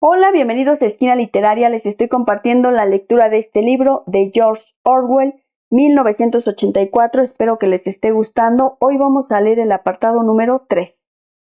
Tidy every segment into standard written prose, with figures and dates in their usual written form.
Hola, bienvenidos a Esquina Literaria. Les estoy compartiendo la lectura de este libro de George Orwell, 1984. Espero que les esté gustando. Hoy vamos a leer el apartado número 3.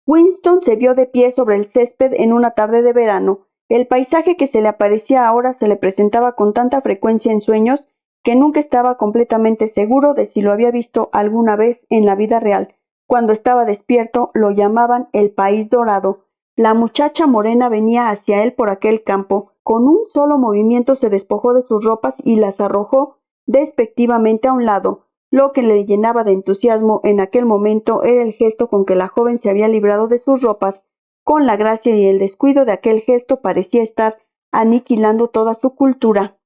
Winston se vio de pie sobre el césped en una tarde de verano. El paisaje que se le aparecía ahora se le presentaba con tanta frecuencia en sueños que nunca estaba completamente seguro de si lo había visto alguna vez en la vida real. Cuando estaba despierto, lo llamaban el País Dorado. La muchacha morena venía hacia él por aquel campo. Con un solo movimiento se despojó de sus ropas y las arrojó despectivamente a un lado. Lo que le llenaba de entusiasmo en aquel momento era el gesto con que la joven se había librado de sus ropas. Con la gracia y el descuido de aquel gesto parecía estar aniquilando toda su cultura.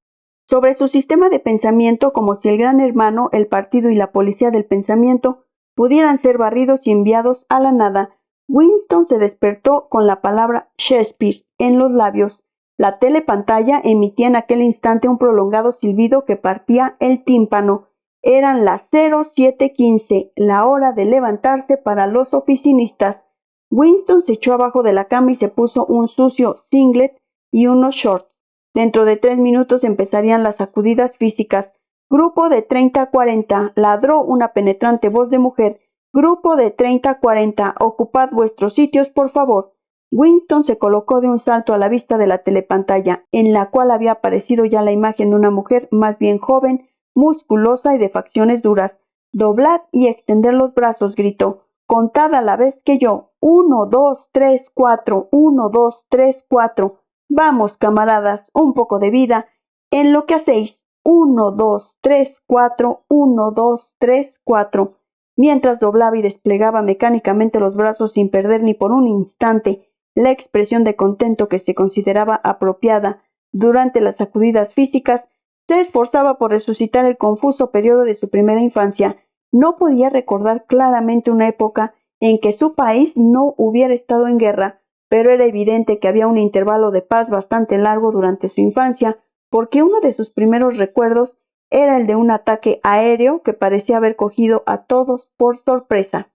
Sobre su sistema de pensamiento, como si el Gran Hermano, el partido y la policía del pensamiento pudieran ser barridos y enviados a la nada, Winston se despertó con la palabra Shakespeare en los labios. La telepantalla emitía en aquel instante un prolongado silbido que partía el tímpano. Eran las 07:15, la hora de levantarse para los oficinistas. Winston se echó abajo de la cama y se puso un sucio singlet y unos shorts. Dentro de 3 minutos empezarían las sacudidas físicas. Grupo de 30 a 40, ladró una penetrante voz de mujer. Grupo de 30 a 40, ocupad vuestros sitios, por favor. Winston se colocó de un salto a la vista de la telepantalla, en la cual había aparecido ya la imagen de una mujer más bien joven, musculosa y de facciones duras. Doblad y extender los brazos, gritó. Contad a la vez que yo. 1, 2, 3, 4. 1, 2, 3, 4. Vamos, camaradas, un poco de vida en lo que hacéis. 1, 2, 3, 4. 1, 2, 3, 4. Mientras doblaba y desplegaba mecánicamente los brazos sin perder ni por un instante la expresión de contento que se consideraba apropiada durante las sacudidas físicas, se esforzaba por resucitar el confuso periodo de su primera infancia. No podía recordar claramente una época en que su país no hubiera estado en guerra, pero era evidente que había un intervalo de paz bastante largo durante su infancia, porque uno de sus primeros recuerdos era el de un ataque aéreo que parecía haber cogido a todos por sorpresa.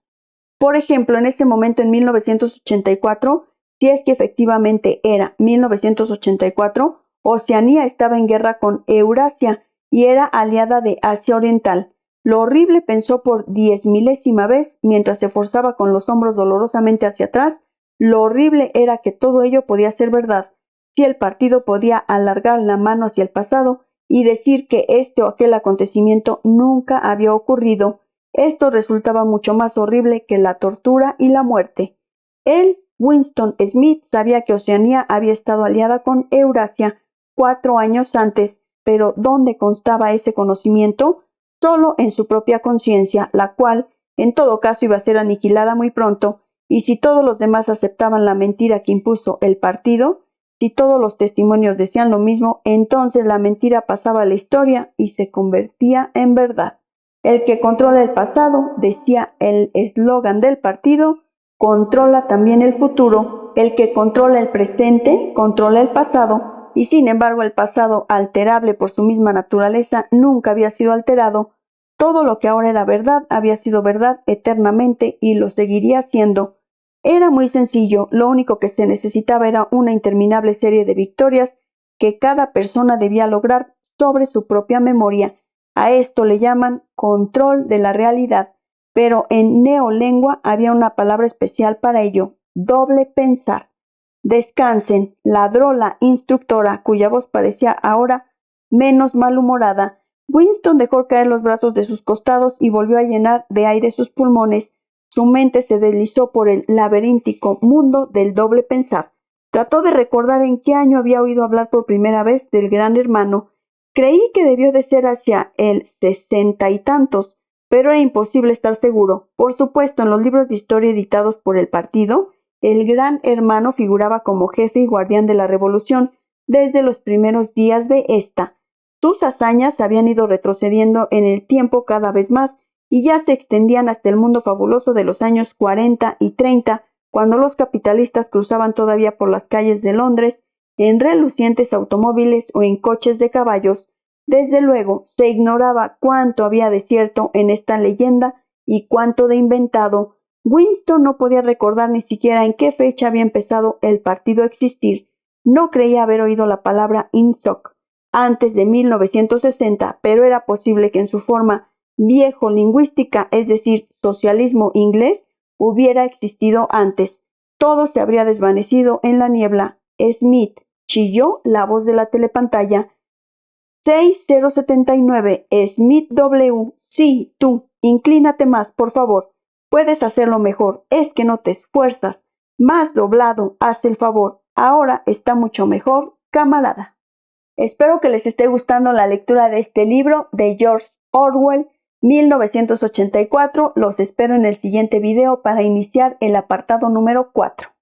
Por ejemplo, en ese momento en 1984, si es que efectivamente era 1984, Oceanía estaba en guerra con Eurasia y era aliada de Asia Oriental. Lo horrible pensó por 10,000ª vez mientras se forzaba con los hombros dolorosamente hacia atrás. Lo horrible era que todo ello podía ser verdad. Si el partido podía alargar la mano hacia el pasado y decir que este o aquel acontecimiento nunca había ocurrido, esto resultaba mucho más horrible que la tortura y la muerte. Él, Winston Smith, sabía que Oceanía había estado aliada con Eurasia 4 años antes, pero ¿dónde constaba ese conocimiento? Solo en su propia conciencia, la cual, en todo caso, iba a ser aniquilada muy pronto, y si todos los demás aceptaban la mentira que impuso el partido, si todos los testimonios decían lo mismo, entonces la mentira pasaba a la historia y se convertía en verdad. El que controla el pasado, decía el eslogan del partido, controla también el futuro. El que controla el presente, controla el pasado, y sin embargo el pasado, alterable por su misma naturaleza, nunca había sido alterado. Todo lo que ahora era verdad había sido verdad eternamente y lo seguiría siendo. Era muy sencillo, lo único que se necesitaba era una interminable serie de victorias que cada persona debía lograr sobre su propia memoria. A esto le llaman control de la realidad, pero en neolengua había una palabra especial para ello, doble pensar. Descansen, ladró la instructora, cuya voz parecía ahora menos malhumorada. Winston dejó caer los brazos de sus costados y volvió a llenar de aire sus pulmones. Su mente se deslizó por el laberíntico mundo del doble pensar. Trató de recordar en qué año había oído hablar por primera vez del Gran Hermano. Creí que debió de ser hacia el 60 y tantos, pero era imposible estar seguro. Por supuesto, en los libros de historia editados por el partido, el Gran Hermano figuraba como jefe y guardián de la revolución desde los primeros días de esta. Sus hazañas habían ido retrocediendo en el tiempo cada vez más y ya se extendían hasta el mundo fabuloso de los años 40 y 30, cuando los capitalistas cruzaban todavía por las calles de Londres en relucientes automóviles o en coches de caballos. Desde luego, se ignoraba cuánto había de cierto en esta leyenda y cuánto de inventado. Winston no podía recordar ni siquiera en qué fecha había empezado el partido a existir. No creía haber oído la palabra INSOC antes de 1960, pero era posible que en su forma viejo lingüística, es decir, socialismo inglés, hubiera existido antes. Todo se habría desvanecido en la niebla. Smith, chilló la voz de la telepantalla. 6079, Smith W. Sí, tú, inclínate más, por favor. Puedes hacerlo mejor, es que no te esfuerzas. Más doblado, haz el favor. Ahora está mucho mejor, camarada. Espero que les esté gustando la lectura de este libro de George Orwell, 1984. Los espero en el siguiente video para iniciar el apartado número 4.